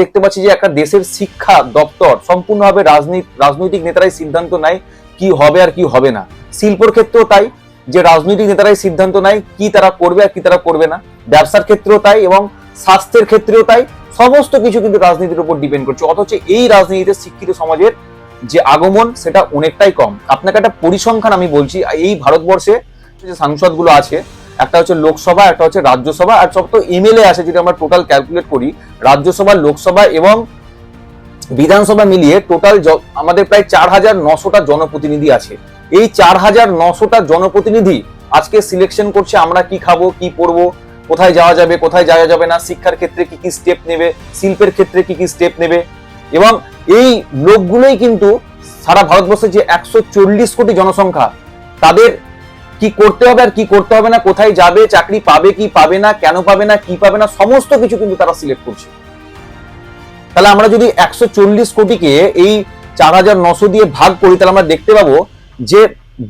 দেখতে পাচ্ছি যে একটা দেশের শিক্ষা দপ্তর সম্পূর্ণভাবে রাজনৈতিক নেতারাই সিদ্ধান্ত নেয় কি হবে আর কি হবে না। শিল্পর ক্ষেত্রেও তাই, যে রাজনৈতিক নেতারাই সিদ্ধান্ত নেয় কি তারা করবে আর কি তারা করবে না। ব্যবসার ক্ষেত্রেও তাই এবং স্বাস্থ্যের ক্ষেত্রেও তাই। সমস্ত কিছু কিন্তু রাজনীতির উপর ডিপেন্ড করছে, অথচ এই রাজনীতিতে শিক্ষিত সমাজের যে আগমন সেটা অনেকটাই কম। আপনাকে একটা পরিসংখ্যান আমি বলছি, এই ভারতবর্ষে যে সাংসদগুলো আছে, একটা হচ্ছে লোকসভা, একটা হচ্ছে রাজ্যসভা, আর সব তো এমএলএ আছে। যদি আমরা টোটাল ক্যালকুলেট করি, রাজ্যসভা, লোকসভা এবং বিধানসভা মিলিয়ে টোটাল আমাদের প্রায় 4,900টা জনপ্রতিনিধি আছে। এই 4,900টা জনপ্রতিনিধি আজকে সিলেকশন করছে আমরা কি খাবো, কি পরবো, কোথায় যাওয়া যাবে, কোথায় যাওয়া যাবে না, শিক্ষার ক্ষেত্রে কি কি স্টেপ নেবে, শিল্পের ক্ষেত্রে কি কি স্টেপ নেবে। এবং এই লোকগুলোই কিন্তু সারা ভারতবর্ষের যে 140 কোটি জনসংখ্যা, তাদের কি করতে হবে আর কি করতে হবে না, কোথায় যাবে, চাকরি পাবে কি পাবে না, কেন পাবে না, কি পাবে না, সমস্ত কিছু কিন্তু তারা সিলেক্ট করছে। তাহলে আমরা যদি 140 কোটিকে এই 4,900 দিয়ে ভাগ করি, তাহলে আমরা দেখতে পাবো যে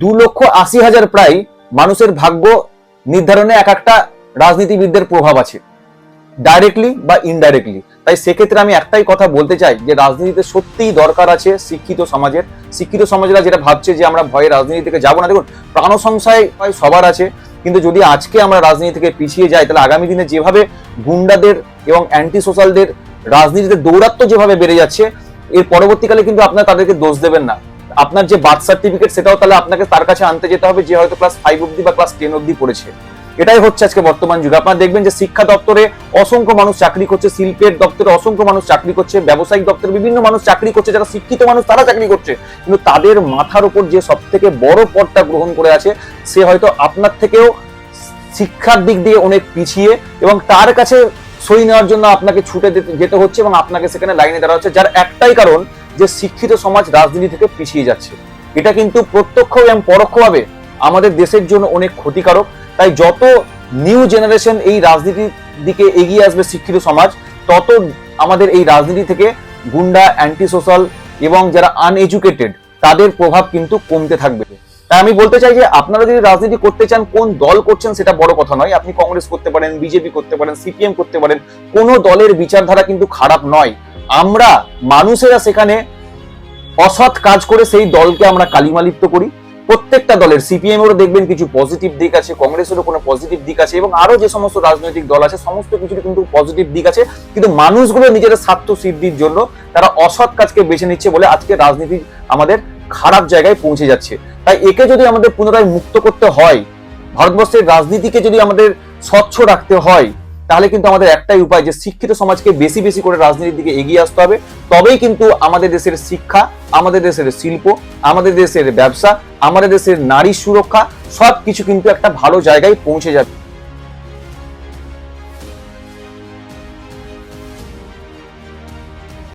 2,80,000 প্রায় মানুষের ভাগ্য নির্ধারণে এক একটা রাজনীতিবিদদের প্রভাব আছে, ডাইরেক্টলি বা ইনডাইরেক্টলি। তাই সেক্ষেত্রে আমি একটাই কথা বলতে চাই যে রাজনীতিতে সত্যিই দরকার আছে শিক্ষিত সমাজের। শিক্ষিত সমাজেরা যেটা ভাবছে যে আমরা ভয়ে রাজনীতি থেকে যাবো না, দেখুন প্রাণ সংশয় সবার আছে, কিন্তু যদি আজকে আমরা রাজনীতি থেকে পিছিয়ে যাই, তাহলে আগামী দিনে যেভাবে গুন্ডাদের এবং অ্যান্টি সোশ্যালদের রাজনীতিতে দৌরাত্ম্য যেভাবে বেড়ে যাচ্ছে, এর পরবর্তীকালে কিন্তু আপনারা তাদেরকে দোষ দেবেন না। আপনার যে বার্থ সার্টিফিকেট সেটাও তাহলে আপনাকে তার কাছে আনতে যেতে হবে যে হয়তো ক্লাস 5 অব্দি বা ক্লাস 10 অব্দি পড়েছে। এটাই হচ্ছে আজকে বর্তমান যুগে। আপনারা দেখবেন যে শিক্ষা দপ্তরে অসংখ্য মানুষ চাকরি করছে, শিল্পের দপ্তরে অসংখ্য মানুষ চাকরি করছে, ব্যবসায়িক দপ্তরে বিভিন্ন মানুষ চাকরি করছে, যারা শিক্ষিত মানুষ তারা চাকরি করছে, কিন্তু তাদের মাথার উপর যে সব থেকে বড় পদটা গ্রহণ করে আছে, সে হয়তো আপনার থেকেও শিক্ষার দিক দিয়ে অনেক পিছিয়ে, এবং তার কাছে সই নেওয়ার জন্য আপনাকে ছুটে যেতে হচ্ছে এবং আপনাকে সেখানে লাইনে দাঁড়া হচ্ছে, যার একটাই কারণ যে শিক্ষিত সমাজ রাজনীতি থেকে পিছিয়ে যাচ্ছে। এটা কিন্তু প্রত্যক্ষ এবং পরোক্ষভাবে আমাদের দেশের জন্য অনেক ক্ষতিকারক। তাই যত নিউ জেনারেশন এই রাজনীতির দিকে এগিয়ে আসবে শিক্ষিত সমাজ, তত আমাদের এই রাজনীতি থেকে গুন্ডা, অ্যান্টি সোশ্যাল এবং যারা আনএডুকেটেড তাদের প্রভাব কিন্তু কমতে থাকবে। তাই আমি বলতে চাই যে আপনারা যদি রাজনীতি করতে চান, কোন দল করছেন সেটা বড় কথা নয়। আপনি কংগ্রেস করতে পারেন, বিজেপি করতে পারেন, সিপিএম করতে পারেন, কোনো দলের বিচারধারা কিন্তু খারাপ নয়। আমরা মানুষেরা সেখানে অসৎ কাজ করে সেই দলকে আমরা কালিমালিপ্ত করি। প্রত্যেকটা দলের, সিপিএম এরও দেখবেন কিছু পজিটিভ দিক আছে, কংগ্রেসেরও কোনো পজিটিভ দিক আছে, এবং আরো যে সমস্ত রাজনৈতিক দল আছে সমস্ত কিছুর কিন্তু পজিটিভ দিক আছে, কিন্তু মানুষগুলো নিজেদের স্বার্থ সিদ্ধির জন্য তারা অসৎ কাজকে বেছে নিচ্ছে বলে আজকে রাজনীতি আমাদের খারাপ জায়গায় পৌঁছে যাচ্ছে। তাই একে যদি আমাদের পুনরায় মুক্ত করতে হয়, ভারতবর্ষের রাজনীতিকে যদি আমাদের স্বচ্ছ রাখতে হয়, তাহলে কিন্তু আমাদের একটাই উপায় যে শিক্ষিত সমাজকে বেশি বেশি করে রাজনীতির দিকে এগিয়ে আসতে হবে। তবেই কিন্তু আমাদের দেশের শিক্ষা, আমাদের দেশের শিল্প, আমাদের দেশের ব্যবসা, আমাদের দেশের নারী সুরক্ষা সবকিছু কিন্তু একটা ভালো জায়গায় পৌঁছে যাবে।